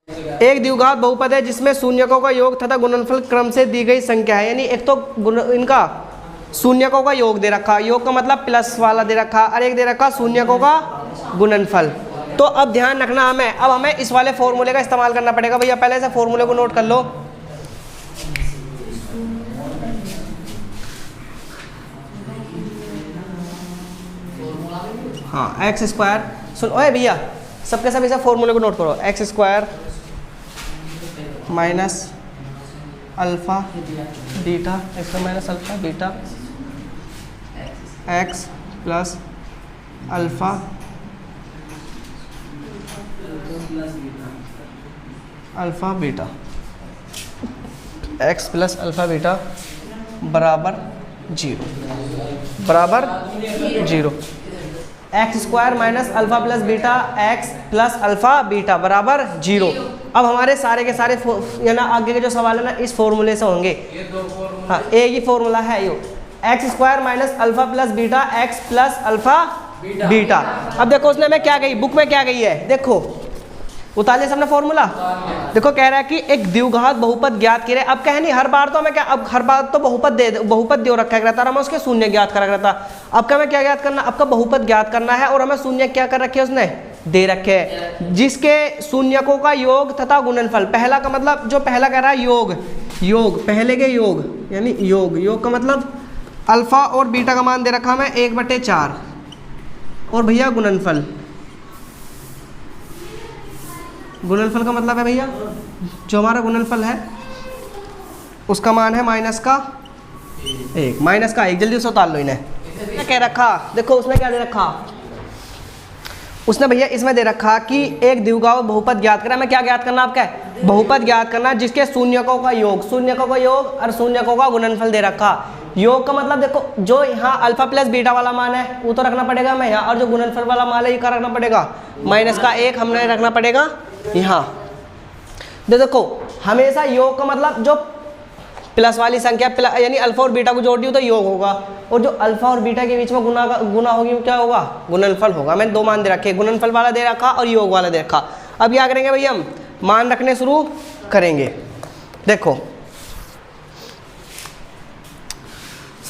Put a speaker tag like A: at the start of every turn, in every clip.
A: एक द्विघात बहुपद है जिसमें शून्यकों का योग तथा गुणनफल क्रम से दी गई संख्या है। यानी एक तो इनका शून्यकों का योग दे रखा, योग का मतलब प्लस वाला दे रखा, और एक दे रखा शून्यकों का गुणनफल। तो अब ध्यान रखना हमें इस वाले फॉर्मूले का इस्तेमाल करना पड़ेगा। भैया पहले से फॉर्मूले को नोट कर लो। हाँ, एक्स स्क्वायर, सुन ओए भैया सबके सब इसे फॉर्मूले को नोट करो। X square minus alpha beta, x minus alpha beta, X plus alpha alpha beta, X plus alpha beta बराबर 0 x square minus alpha plus beta X plus alpha beta बराबर 0। अब हमारे सारे के सारे यानी आगे के जो सवाल है ना इस फॉर्मूले से होंगे। हाँ, एक ही फॉर्मूला है यो, X square minus alpha plus beta X plus alpha beta. अब देखो उसने हमें क्या कही, बुक में क्या कही है, देखो उतारिए सबने फॉर्मूला। देखो कह रहा है कि एक द्विघात बहुपद ज्ञात करे। अब कह नहीं हर बार तो हमें क्या, अब हर बार तो बहुपद दे रखा रहता है, हमें उसके शून्य ज्ञात करा रहता। अब क्या हमें क्या ज्ञात करना, आपका बहुपद ज्ञात करना है और हमें शून्य क्या कर रखे उसने दे रखे हैं, जिसके शून्यकों का योग तथा गुणनफल। पहला का मतलब जो पहला कह रहा है योग पहले के योग यानी योग का मतलब अल्फा और बीटा का मान दे रखा हमें 1/4 और भैया गुणनफल का मतलब है भैया जो हमारा गुणनफल है उसका मान है माइनस का 1। जल्दी उसे उतार लो इन्हें। क्या रखा, देखो उसने क्या दे रखा, उसने भैया इसमें दे रखा कि एक द्विघात बहुपद ज्ञात करना। हमें क्या ज्ञात करना, आपका बहुपद ज्ञात करना जिसके शून्यकों का योग और शून्यकों का गुणनफल दे रखा। योग का मतलब देखो जो यहाँ अल्फा प्लस बीटा वाला मान है वो तो रखना पड़ेगा हमें यहाँ, और जो गुणनफल वाला मान है ये क्या रखना पड़ेगा, -1 हमने रखना पड़ेगा यहाँ। देखो हमेशा योग का मतलब जो प्लस वाली संख्या यानी अल्फा और बीटा को जोड़ दी तो योग होगा, और जो अल्फा और बीटा के बीच में गुना होगी क्या होगा, गुणनफल होगा। मैंने 2 मान दे रखे, गुणनफल वाला दे रखा और योग वाला दे रखा। अब क्या करेंगे भैया, हम मान रखने शुरू करेंगे। देखो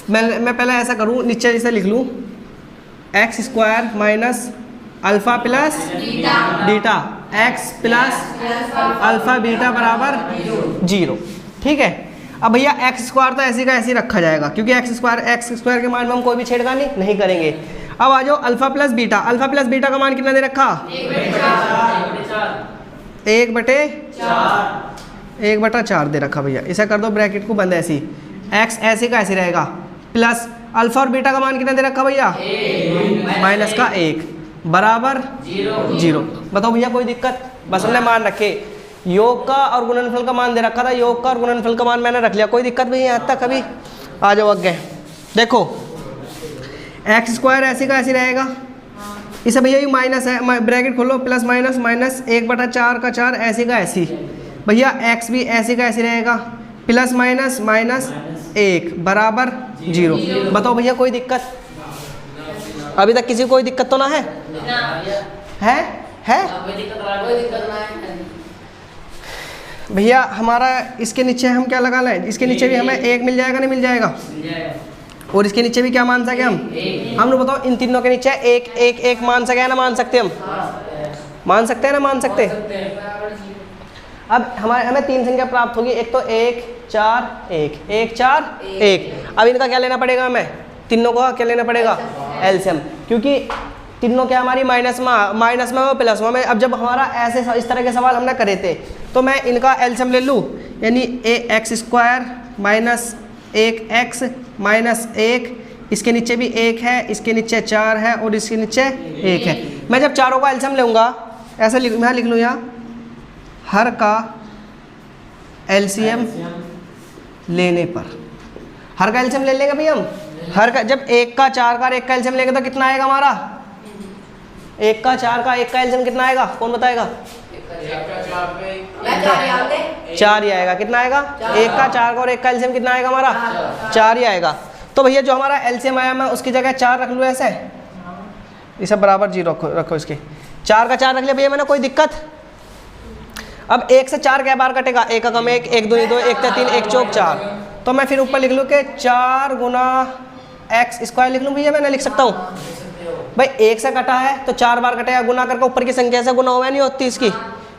A: मैं पहले ऐसा करूँ, नीचे इसे लिख लूँ, x square minus alpha plus beta X plus alpha beta बराबर 0। ठीक है। अब भैया एक्स स्क्वायर तो ऐसी का ऐसी रखा जाएगा क्योंकि एक्स स्क्वायर के मान में हम कोई भी छेड़खानी नहीं करेंगे। अब आ जाओ अल्फा प्लस बीटा का मान कितना दे रखा, 1/4 दे रखा भैया। इसे कर दो ब्रैकेट को बंद, ऐसी एक्स ऐसे का ऐसे रहेगा प्लस अल्फा और बीटा का मान कितना दे रखा भैया, -1 बराबर 0। बताओ भैया कोई दिक्कत, बस हमने मान रखे। योग का और गुणनफल का मान दे रखा था, योग का और गुणनफल का मान मैंने रख लिया, कोई दिक्कत नहीं है यहाँ तक। अभी आ जाओ आगे। देखो एक्स स्क्वायर ऐसे का ऐसे रहेगा, इसे भैया ये माइनस है, ब्रैकेट खोलो, प्लस माइनस -1/4 का 4 ऐसे का ऐसी। भैया एक्स भी ऐसे का ऐसे रहेगा, प्लस माइनस -1 बराबर 0। बताओ भैया कोई दिक्कत, अभी तक किसी को कोई दिक्कत तो ना है? भैया हमारा इसके नीचे हम क्या लगा लें, इसके नीचे भी हमें 1 मिल जाएगा, नहीं मिल जाएगा? और इसके नीचे भी क्या मान सके हम लोग, बताओ इन तीनों के नीचे एक मान सके ना, मान सकते हम, मान सकते हैं ना, मान सकते। अब हमें 3 संख्या प्राप्त होगी, एक तो 1 4 1। अब इनका क्या लेना पड़ेगा, हमें तीनों को क्या लेना पड़ेगा, एलसीएम, क्योंकि तीनों क्या हमारी माइनस में और प्लस में। अब जब हमारा ऐसे इस तरह के सवाल हमने करे थे तो मैं इनका एलसीएम ले लूँ, यानी x square minus 1x minus 1, इसके नीचे भी 1 है, इसके नीचे 4 है और इसके नीचे 1 है। मैं जब चारों का एलसीएम लूँगा ऐसा मैं लिख लूँ यहाँ, हर का एलसीएम लेने पर, हर का एलसीएम ले लेंगे भैया हम। हर का जब 1 का 4 का और 1 का एलसीएम लेंगे तो कितना आएगा हमारा, 1 का 4 का 1 का एलसीएम कितना आएगा, कौन बताएगा? 4 ही आएगा। कितना आएगा? 1 का 4 का और 1 का एलसीएम कितना आएगा हमारा? 4 ही आएगा। तो भैया जो हमारा एलसीएम आया मैं उसकी जगह 4 रख लूँ, ऐसे इसे बराबर 0 रखो इसके, 4 का 4 रख लिया भैया मैंने, कोई दिक्कत? अब 1 से 4 कै बार कटेगा? 1 का कम 1, 1 दूनी 2, 1 3, 1 चौक 4। तो मैं फिर ऊपर लिख लूँ कि 4 गुना एक्स स्क्वायर लिख लूँ भैया, मैं लिख सकता हूँ भाई 1 से कटा है तो 4 बार कटेगा, गुना करके ऊपर की संख्या से गुना हुआ नहीं होती इसकी,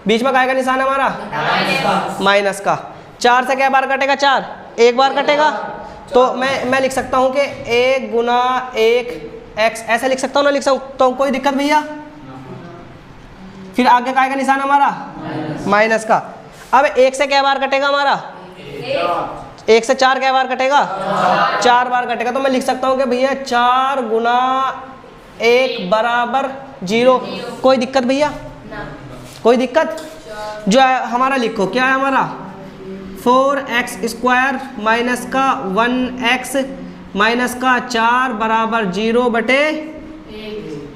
A: बीच में काय का निशान है हमारा? माइनस का। 4 से क्या बार कटेगा? 4 1 बार कटेगा। तो मैं लिख सकता हूँ कि 1 गुना 1 एक्स, ऐसे लिख सकता हूँ ना? लिख सकता हूँ, कोई दिक्कत भैया? फिर आगे काय का निशान हमारा? माइनस का। अब 1 से क्या बार कटेगा हमारा? 1 से 4 क्या बार कटेगा? 4 बार कटेगा। तो मैं लिख सकता हूँ कि भैया 4 गुना 1 बराबर 0। कोई दिक्कत भैया? कोई दिक्कत? जो है हमारा लिखो, क्या है हमारा? 4x स्क्वायर माइनस का 1x माइनस का 4 बराबर 0 बटे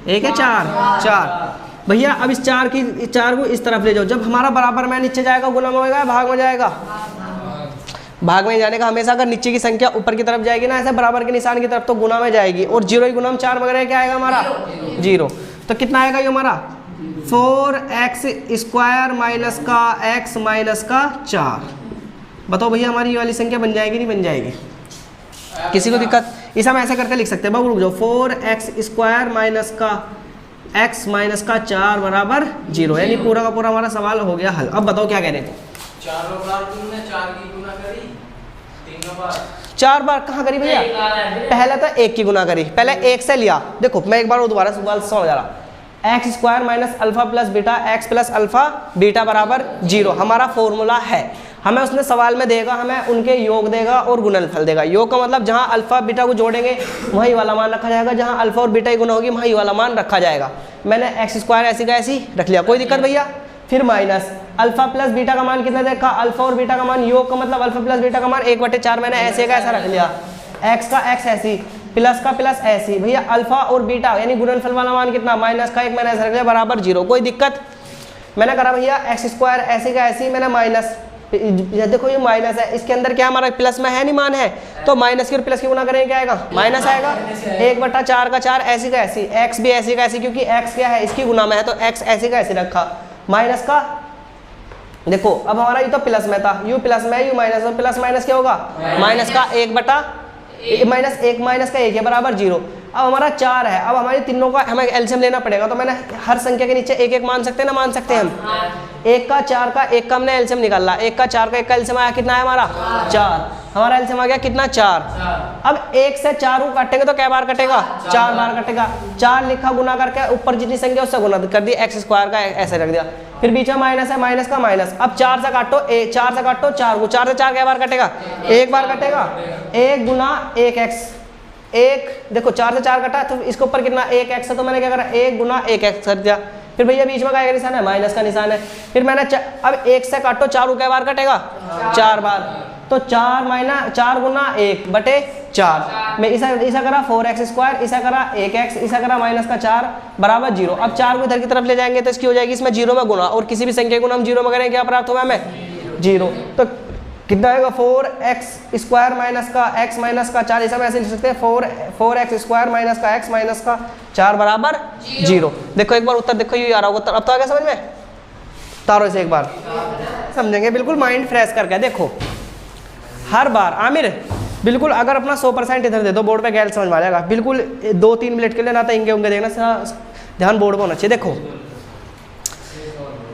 A: 1 है 4 भैया। अब इस 4 को इस तरफ ले जाओ, जब हमारा बराबर में नीचे जाएगा गुना में होगा, भाग में जाएगा? भाग में जाने का हमेशा, अगर नीचे की संख्या ऊपर की तरफ जाएगी ना ऐसे बराबर के निशान की तरफ, तो गुना में जाएगी। और 0 ही गुना में 4 वगैरह क्या आएगा हमारा? 0। तो कितना आएगा ये हमारा? 4x स्क्वायर माइनस का x माइनस का 4। बताओ भैया हमारी ये वाली संख्या बन जाएगी नहीं बन जाएगी? किसी को दिक्कत? इसे हम ऐसे करके लिख सकते हैं, बाबू रुक जाओ, 4x स्क्वायर माइनस का x माइनस का 4 बराबर 0। यानी पूरा का पूरा हमारा सवाल हो गया हल। अब बताओ क्या कह रहे थे? 4 बार कहाँ करी भैया? पहले तो 1 की गुना करी, पहले 1 से लिया। देखो मैं एक बार वो दोबारा सवाल समझ आ रहा। X square minus alpha plus beta X plus alpha beta बराबर 0 हमारा फॉर्मूला है। हमें उसने सवाल में देगा, हमें उनके योग देगा और गुणनफल देगा। योग का मतलब जहाँ अल्फा बीटा को जोड़ेंगे वही वाला मान रखा जाएगा, जहाँ अल्फा और बीटा की गुना होगी वही वाला मान रखा जाएगा। मैंने एक्स स्क्वायर ऐसी का ऐसी रख लिया, कोई दिक्कत भैया? फिर माइनस अल्फा प्लस बीटा का मान कितना देखा? अल्फा और बीटा का मान, योग का मतलब अल्फा प्लस बीटा का मान 1/4 मैंने ऐसे का ऐसा रख लिया। एक्स का एक्स ऐसी, प्लस का प्लस ऐसी। भैया अल्फा और बीटा यानी गुणनफल वाला मान कितना? माइनस का 1 मैंने ऐसा रख लिया बराबर 0। कोई दिक्कत? मैंने करा भैया एक्स स्क्वायर ऐसी का ऐसी, मैंने माइनस, देखो ये माइनस है, इसके अंदर क्या हमारा प्लस में है नहीं मान है, तो माइनस की और प्लस की गुना करेंगे क्या आएगा? माइनस आएगा। 1/4 का 4 ऐसी का ऐसी, एक्स भी ऐसी का ऐसी, क्योंकि एक्स क्या है इसकी गुना में है, तो एक्स ऐसी का ऐसी रखा। माइनस का देखो अब हमारा ये तो प्लस में था, यू प्लस में यू माइनस में, प्लस माइनस क्या होगा? माइनस का 1/1 माइनस का 1 है बराबर 0। अब हमारा 4 है, अब हमारी तीनों का हमें एलसीएम लेना पड़ेगा, तो मैंने हर संख्या के नीचे 1 1 मान सकते हैं ना? मान सकते हैं हम। 1 का 4 का 1 का हमने एलसीएम निकाला, 1 का 4 का 1 का एलसीएम आया कितना है हमारा? 4। हमारा एलसीएम आ गया कितना? 4। अब 1 से 4 को काटेंगे तो कै बार कटेगा? 4 बार कटेगा। 4 लिखा गुना करके ऊपर जितनी संख्या उससे गुना कर दी, एक्स स्क्वायर का ऐसे रख दिया। फिर बीच में माइनस है, माइनस का माइनस। अब 4 से काटो 4 से काटो 4 को, 4 से 4 कै बार कटेगा? 1 बार कटेगा। 1 गुना 1 एक्स, 1 देखो 4 से 4 कटा तो इसके ऊपर कितना? 1 एक्स है, तो मैंने क्या करा? 1 गुना 1 एक्स कर दिया। फिर भैया बीच में क्या का निशान है? माइनस का निशान है। फिर मैंने अब 1 से काटो 4 को कै बार कटेगा? 4 बार। तो 4 माइनस 4 गुना 1 बटे 4। मैं इसा करा 4x स्क्वायर, इसा करा 1x, इसा करा माइनस का 4 बराबर 0। अब 4 को इधर की तरफ ले जाएंगे तो इसकी हो जाएगी इसमें 0 में गुना, और किसी भी संख्या को हम 0 में करें क्या प्राप्त होगा हमें? 0। तो कितना आएगा? 4x स्क्वायर माइनस का x माइनस का 4, ऐसा हम ऐसे लिख सकते हैं 4x स्क्वायर माइनस का x माइनस का 4 बराबर 0। देखो एक बार उत्तर देखो, ये आ रहा होगा उत्तर। अब तो आ गया समझ में? तारो इसे एक बार समझेंगे, बिल्कुल माइंड फ्रेश करके। देखो हर बार आमिर बिल्कुल अगर अपना 100% इधर दे दो बोर्ड पे, गैल समझ में आ जाएगा। बिल्कुल 2-3 मिनट के लिए ना तो इंगे उंगे देखना, ध्यान बोर्ड पर होना चाहिए। देखो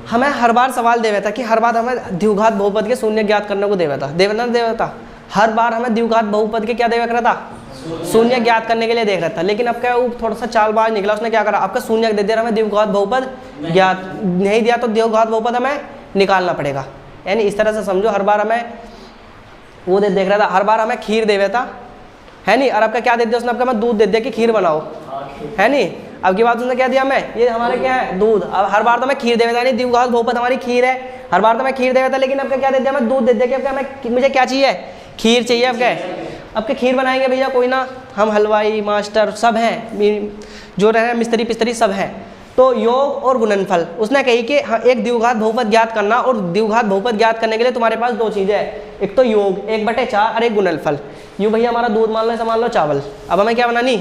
A: हमें हर बार सवाल देवे था कि हर बार हमें द्विघात बहुपद के शून्य ज्ञात करने को देवे था। हर बार हमें द्विघात बहुपद के क्या देवे करा था? शून्य ज्ञात करने के लिए देख रहा था। लेकिन अब क्या वो थोड़ा सा चालबाज निकला, उसने क्या करा? आपका शून्य दे दिया, हमें द्विघात बहुपद ज्ञात नहीं दिया, तो द्विघात बहुपद हमें निकालना पड़ेगा। यानी इस तरह से समझो, हर बार हमें वो देख रहा था, हर बार हमें खीर देवे था, है नहीं? और आपका क्या दे दिया उसने? आपका मैं दूध दे दिया कि खीर बनाओ, है नहीं? अब की बात उसने क्या दिया हमें? ये हमारे क्या है? दूध। अब हर बार तो मैं खीर देवे था, नहीं द्विघात बहुपद हमारी खीर है, हर बार तो मैं खीर देवे था। लेकिन आपका क्या दे दिया? मैं दूध दे दिया कि आपका मुझे क्या चाहिए? खीर चाहिए। अब क्या है? अब के खीर बनाएंगे भैया कोई ना, हम हलवाई मास्टर सब हैं, जो रहे मिस्त्री पिस्त्री सब हैं। तो योग और गुणनफल उसने कही कि एक द्विघात बहुपद ज्ञात करना, और द्विघात बहुपद ज्ञात करने के लिए तुम्हारे पास 2 चीज़ें हैं, एक तो योग 1/4 और एक गुणनफल। यूँ भैया हमारा दूध मान लो, मान लो चावल। अब हमें क्या बनानी?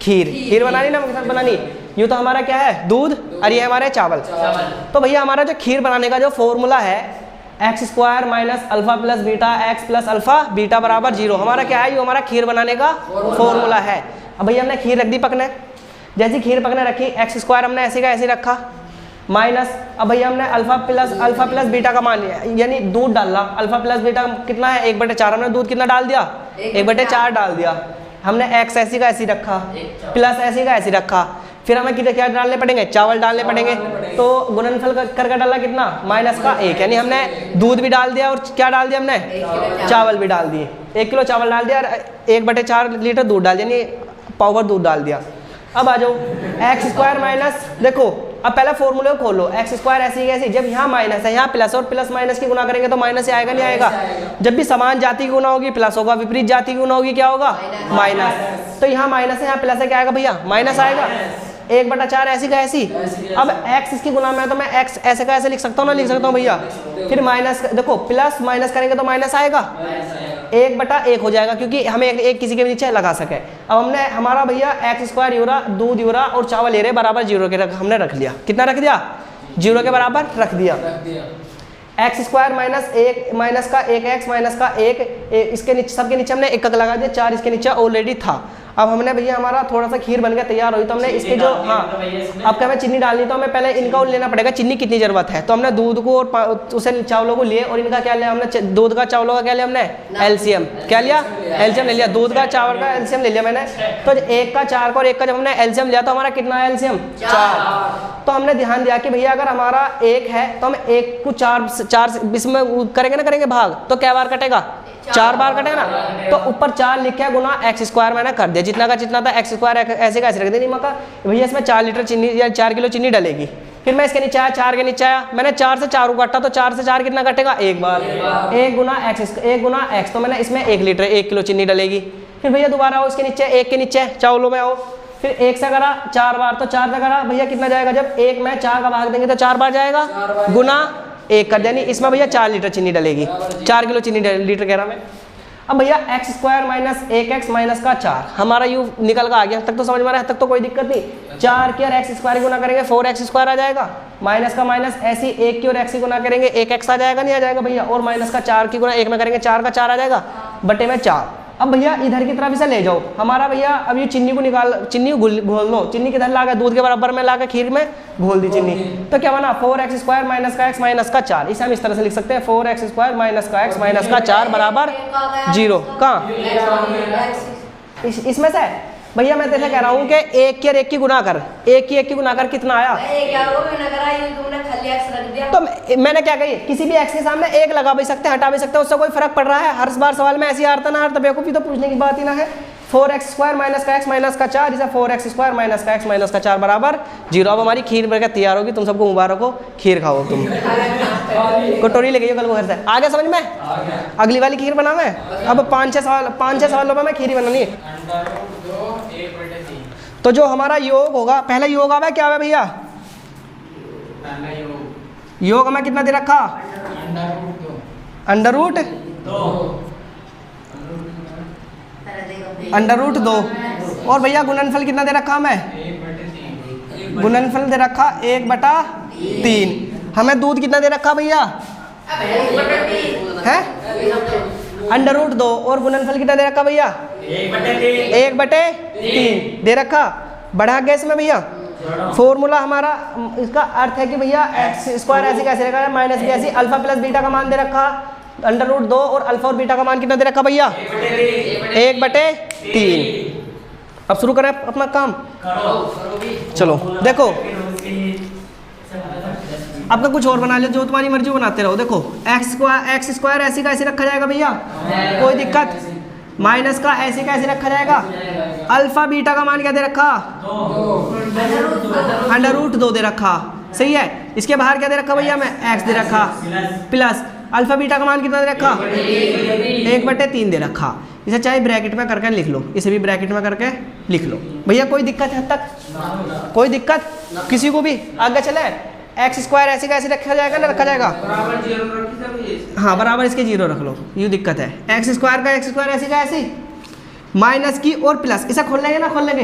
A: खीर। खीर बनानी ना, बनानी यूँ तो हमारा क्या है दूध और ये हमारे चावल। तो भैया हमारा जो खीर बनाने का जो फॉर्मूला है x square minus alpha plus beta X plus alpha beta बराबर 0, हमारा क्या है, ये हमारा खीर बनाने का फॉर्मूला है। अब भैया हमने खीर रख दी पकने, जैसी खीर पकने रखी एक्स स्क्वायर हमने ऐसे का ऐसे रखा माइनस, अब भैया हमने अल्फा प्लस बीटा का मान लिया, यानी दूध डालना। अल्फा प्लस बीटा कितना है 1/4, हमने दूध कितना डाल दिया 1/4 डाल दिया। हमने एक्स ऐसी का ऐसी रखा प्लस ऐसी का ऐसी रखा, फिर हमें कितने क्या डालने पड़ेंगे, चावल डालने पड़ेंगे। तो गुणनफल करके डाला कितना -1, यानी हमने दूध भी डाल दिया और क्या डाल दिया हमने चावल भी डाल दिए। 1 किलो चावल डाल दिया और 1/4 लीटर दूध डाल दिया, यानी पावर दूध डाल दिया। अब आ जाओ एक्स स्क्वायर माइनस, देखो अब पहले फॉर्मूले को खोलो, एक्स स्क्वायर ऐसी कैसी, जब यहाँ माइनस है यहाँ प्लस, और प्लस माइनस की गुना करेंगे तो माइनस से आएगा नहीं आएगा। जब भी समान जाति की गुना होगी प्लस होगा, विपरीत जाति की गुना होगी क्या होगा माइनस। तो यहाँ माइनस है यहाँ प्लस है, क्या आएगा भैया माइनस आएगा। 1/4 ऐसी का ऐसी, अब x इसकी गुना में तो मैं x ऐसे का ऐसे लिख सकता हूँ ना, लिख सकता हूँ भैया। फिर माइनस देखो प्लस माइनस करेंगे तो माइनस आएगा, 1/1 हो जाएगा, क्योंकि हमें एक किसी के भी नीचे लगा सके। अब हमने हमारा भैया एक्स स्क्वायर यूरा दूध यूरा और चावल ले रहे बराबर 0 के हमने रख लिया, कितना रख दिया 0 के बराबर रख दिया। एक्स स्क्वायर माइनस का 1x माइनस का 1, इसके नीचे सबके नीचे हमने 1 लगा दिया, 4 इसके नीचे ऑलरेडी था। अब हमने भैया हमारा थोड़ा सा खीर बन गया तैयार हुई, तो हमने इसके जो अब क्या हमें चीनी डालनी, तो हमें पहले इनका लेना पड़ेगा चीनी कितनी ज़रूरत है। तो हमने दूध को और उसे चावलों को लिए, और इनका क्या लिया हमने, दूध का चावलों का क्या लिया हमने एलसीएम, क्या लिया एलसीएम ले लिया, दूध का चावल का एलसीएम ले लिया मैंने। तो 1 का 4 का और 1 का जब हमने एलसीएम लिया तो हमारा कितना है एलसीएम 4। तो हमने ध्यान दिया कि भैया अगर हमारा 1 है तो हम 1 को 4 इसमें करेंगे ना, करेंगे भाग, तो क्या बार कटेगा 4 बार कटेगा ना। तो ऊपर 4 लिखा गुना एक्स स्क्वायर मैंने कर दिया, जितना का जितना था एक्स स्क्वायर ऐसे का ऐसे रख दिया। मका भैया इसमें 4 लीटर चीनी या 4 किलो चीनी डलेगी। फिर मैं इसके नीचे आया 4 के नीचे आया, मैंने 4 से 4 काटा, तो 4 से 4 कितना कटेगा 1 बार, 1 गुना एक्स, तो मैंने इसमें 1 लीटर 1 किलो चीनी डलेगी। फिर भैया दोबारा आओ इसके नीचे 1 के नीचे चावलों में आओ, फिर 1 से करा 4 बार, तो 4 से करा भैया कितना जाएगा, जब 1 में 4 का भाग देंगे तो 4 बार जाएगा, गुना 1 कर, यानी इसमें भैया 4 लीटर चीनी डलेगी, 4 किलो चीनी लीटर कह रहा मैं। अब भैया x square minus 1x minus का 4 हमारा यू निकल कर आ गया, तक तो समझ में आ रहा है, तक तो कोई दिक्कत नहीं। 4 की और एक्स स्क्वायर गुना करेंगे 4x स्क्वायर आ जाएगा, माइनस का माइनस ऐसी 1 की और x की गुना करेंगे 1x आ जाएगा, नहीं आ जाएगा भैया, और माइनस का 4 की गुना 1 में करेंगे 4 का 4 आ जाएगा बटे में 4। अब भैया इधर की तरफ इसे ले जाओ, हमारा भैया अब ये चीनी को निकाल, चीनी घोल लो, चीनी किधर ला गया दूध के बराबर में ला के खीर में घोल दी चीनी, तो क्या बना 4x स्क्वायर माइनस का x माइनस का 4। इसे हम इस तरह से लिख सकते हैं 4x स्क्वायर माइनस का x माइनस का 4 बराबर 0। कहाँ इसमें से भैया मैं तेरे कह रहा हूँ कि 1 की और 1 की गुना कर, 1 की गुना कर कितना आया, तो मैंने क्या कही किसी भी x के सामने 1 लगा भी सकते हैं हटा भी सकते हैं, उससे कोई फर्क पड़ रहा है। हर बार सवाल में ऐसी आता ना, तो बेवकूफ़ी तो पूछने की बात ही ना है। 4x स्क्वायर माइनस का x माइनस का 4, इसे 4x स्क्वायर माइनस का x माइनस का 4 बराबर 0। अब हमारी खीर बनकर तैयार होगी, तुम सबको मुबारक हो, खीर खाओ तुम। कटोरी ले गई कल को घर से, आगे समझ में, अगली वाली खीर बनाना है। अब 5-6 सवालों में खीर ही बनानी है। तो जो हमारा योग होगा, पहले योग आवे क्या आवे भैया, योग में कितना दे रखा अंडर रूट 2, और भैया गुणनफल कितना दे रखा हमें, गुणनफल दे रखा 1/3। हमें दूध कितना दे रखा भैया है अंडर रूट 2, और गुणनफल कितना दे रखा भैया 1/3 दे रखा। बढ़ा गया इसमें भैया फॉर्मूला हमारा, इसका अर्थ है कि भैया एक्स स्क्वायर ऐसे कैसे रखा है माइनस बी ऐसी, अल्फा प्लस बीटा का मान दे रखा अंडर रूट 2, और अल्फा और बीटा का मान कितना दे रखा भैया 1/3। अब शुरू करें अपना काम, चलो देखो आपका कुछ और बना लिया, जो तुम्हारी मर्जी बनाते रहो। देखो एक्स स्क्वायर ऐसे का ऐसे रखा जाएगा भैया, कोई दिक्कत, माइनस का ऐसे का ऐसे रखा जाएगा। अल्फा बीटा का मान क्या दे रखा अंडर रूट 2 दे रखा, सही है। इसके बाहर क्या दे रखा भैया मैं x दे रखा, प्लस अल्फा बीटा का मान कितना दे रखा 1/3 दे रखा। इसे चाहे ब्रैकेट में करके लिख लो, इसे भी ब्रैकेट में करके लिख लो भैया, कोई दिक्कत है तक, कोई दिक्कत किसी को भी, आगे चले। एक्स स्क्वायर ऐसे का ऐसे रखा जाएगा ना, रखा जाएगा, हाँ बराबर इसके 0 रख लो, ये दिक्कत है। एक्स स्क्वायर ऐसे का ऐसे, माइनस की और प्लस, इसे खोल लेंगे ना, खोल लेंगे।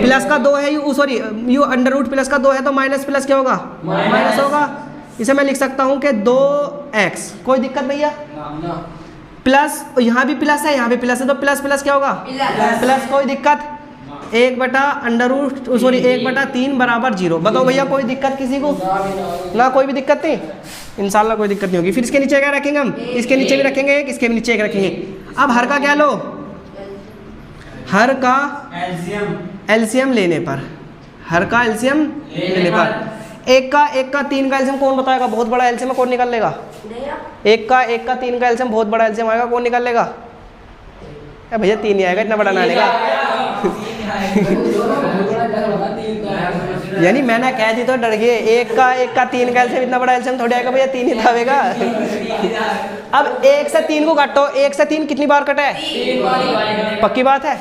A: प्लस का 2 है, you sorry you under root plus का 2 है तो माइनस प्लस क्या होगा, माइनस होगा। इसे मैं लिख सकता हूँ कि 2x, कोई दिक्कत भैया। प्लस यहाँ भी प्लस है, यहाँ भी प्लस है, तो प्लस प्लस क्या होगा, प्लस, कोई दिक्कत। 1/√3 बराबर 0। बताओ भैया कोई दिक्कत किसी को ना, कोई भी दिक्कत नहीं, इंशाल्लाह कोई दिक्कत नहीं होगी। फिर इसके नीचे क्या रखेंगे हम, इसके नीचे भी रखेंगे एक, इसके भी नीचे एक रखेंगे। अब हर का क्या लो, हर का एलसीएम लेने पर, हर का एलसीएम लेने पर एक का 3 का एलसीएम कौन बताएगा, बहुत बड़ा एलसीएम कौन निकाल लेगा। एक का 3 का एलसीएम बहुत बड़ा एलसीएम आएगा, कौन निकाल लेगा। भैया 3 ही आएगा, इतना बड़ा ना आएगा। यानी मैंने कह दी तो डर गए, एक का 3 का एलसीएम इतना बड़ा एलसीएम थोड़ी आएगा भैया, 3 ही आएगा। अब 1 से 3 को काटो, 1 से 3 कितनी बार कटा है, पक्की बात है,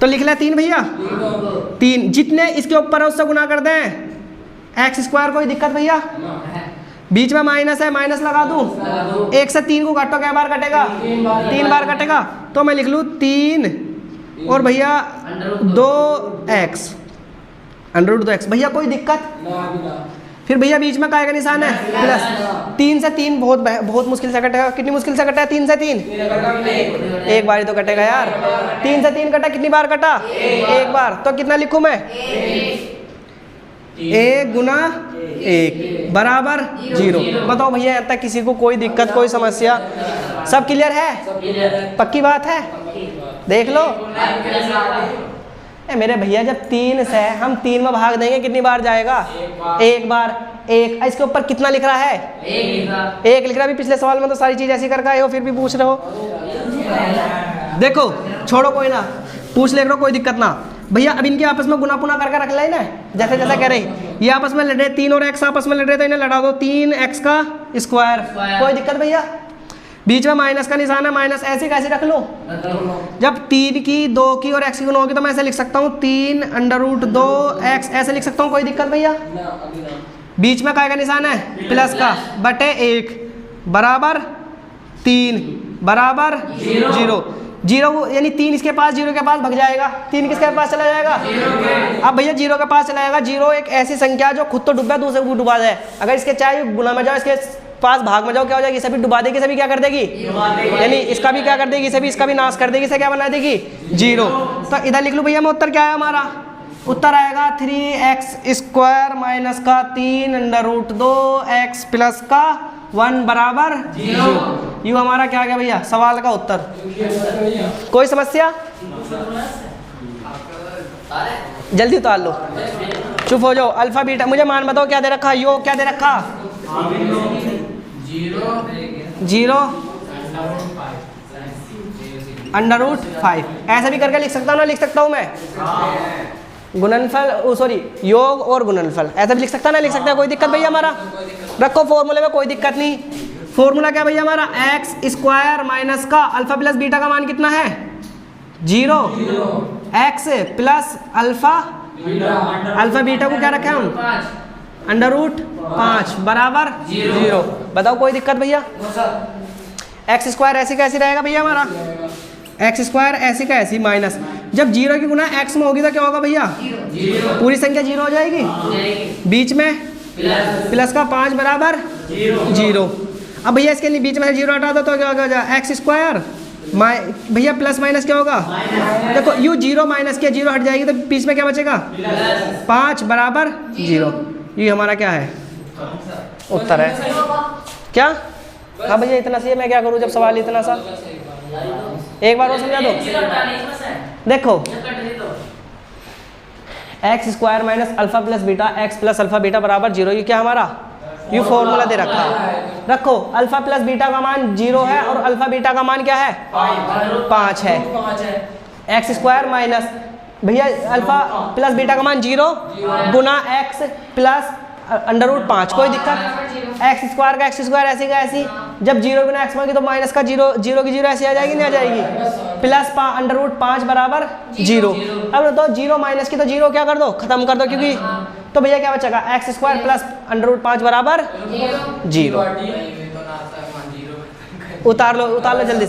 A: तो लिख ले 3 भैया, 3 जितने इसके ऊपर है उससे गुना कर दें, x², कोई दिक्कत भैया। बीच में माइनस है, माइनस लगा दूं, 1 से 3 को काटो, क्या बार कटेगा, 3 बार कटेगा, तो मैं लिख लूँ 3 और भैया 2x, √2x भैया, कोई दिक्कत। फिर भैया बीच में काय का निशान है, प्लस। 3 से 3 बहुत मुश्किल से कटेगा, कितनी मुश्किल से कटा है, 3 से 3 एक बार ही तो कटेगा यार। 3 से 3 कटा, कितनी बार कटा, एक बार, तो कितना लिखूं मैं, 1 गुना 1 बराबर 0। बताओ भैया यहाँ तक किसी को कोई दिक्कत, कोई समस्या, सब क्लियर है, पक्की बात है, देख लो। मेरे भैया जब 3 से हम 3 में भाग देंगे कितनी बार जाएगा, एक बार, एक। इसके ऊपर कितना लिख रहा है, एक लिख रहा है। पिछले सवाल में तो सारी चीज ऐसी करके आए हो, फिर भी पूछ रहे हो। देखो छोड़ो, कोई ना, पूछ ले करो, कोई दिक्कत ना। भैया अब इनके आपस में गुना पुना करके रख ले ना, जैसे जैसे कह रहे, ये आपस में लड़ रहे, 3 और x आपस में लड़ रहे, तो इन्हें लड़ा दो, 3x का स्क्वायर, कोई दिक्कत भैया। बीच में माइनस का निशान है, माइनस ऐसे कैसे रख लो, जब 3 की 2 की और x की 9 की, तो मैं ऐसे लिख सकता हूँ 3 √2x, ऐसे लिख सकता हूँ, कोई दिक्कत भैया। बीच में काय का निशान है, प्लस का, बटे 1 बराबर 3 बराबर 0 यानी 3 इसके पास 0 के पास भग जाएगा, 3 किसके पास चला जाएगा, अब भैया 0 के पास चला जाएगा। 0 एक ऐसी संख्या जो खुद तो डूबा दूसरे को डुबा जाए, अगर इसके चाहे गुना में जाओ, इसके पास भाग में जाओ, क्या हो जाएगी, सभी डुबा देगी, सभी क्या कर देगी, यानी इसका भी क्या कर देगी, सभी इसका भी नाश कर देगी, इसे क्या बना देगी, 0। तो इधर लिख लूँ भैया मैं, उत्तर क्या है हमारा, उत्तर आएगा 3x² माइनस का 3 √2x प्लस का 1 बराबर 0। यू हमारा क्या आ गया भैया, सवाल का उत्तर। कोई समस्या, जल्दी उतार लो, चुप हो जाओ। अल्फा बीटा, मुझे मान बताओ क्या दे रखा, यो क्या दे रखा, 0 √5। ऐसा भी करके लिख सकता हूँ ना, लिख सकता हूँ मैं, गुणनफल सॉरी योग और गुणनफल, ऐसा भी लिख सकता ना, लिख सकता है, कोई दिक्कत भैया हमारा। रखो फॉर्मूले में, कोई दिक्कत नहीं। फॉर्मूला क्या भैया हमारा, x² माइनस का अल्फा प्लस बीटा का मान कितना है, 0, x प्लस अल्फा बीटा को क्या रखे हम, √5 बराबर 0। बताओ कोई दिक्कत भैया। x² ऐसे कैसे रहेगा भैया हमारा, x² ऐसे का ऐसी माइनस, जब 0 की गुना x में होगी तो क्या होगा भैया, पूरी संख्या 0 हो जाएगी, बीच में प्लस का 5 बराबर 0। अब भैया इसके लिए बीच में 0 हटा दो तो क्या हो जाएगा, x² भैया प्लस माइनस क्या होगा, देखो यू 0 माइनस किया, 0 हट जाएगी तो बीच में क्या बचेगा, 5 बराबर 0। ये हमारा क्या है, उत्तर है। क्या, हाँ भैया इतना सही है, मैं क्या करूँ जब सवाल इतना सा, एक बार और समझा दो। देखो x² minus alpha plus beta, x plus alpha beta बराबर 0, ये क्या हमारा, यू फॉर्मूला दे रखा है। रखो अल्फा प्लस बीटा का मान 0 है और अल्फा बीटा का मान क्या है, 5 है। x² माइनस भैया अल्फा प्लस बीटा का मान 0 गुना x प्लस √5, कोई दिक्कत। x² का x² ऐसी का ऐसी, जब 0 गुना x होगी तो माइनस का 0 की 0 ऐसी आ जाएगी, नहीं आ जाएगी, प्लस √5 बराबर 0। अब तो 0 माइनस की तो 0 क्या कर दो, खत्म कर दो, क्योंकि तो भैया क्या बचेगा, x² प्लस √5 बराबर 0। उतार लो जल्दी।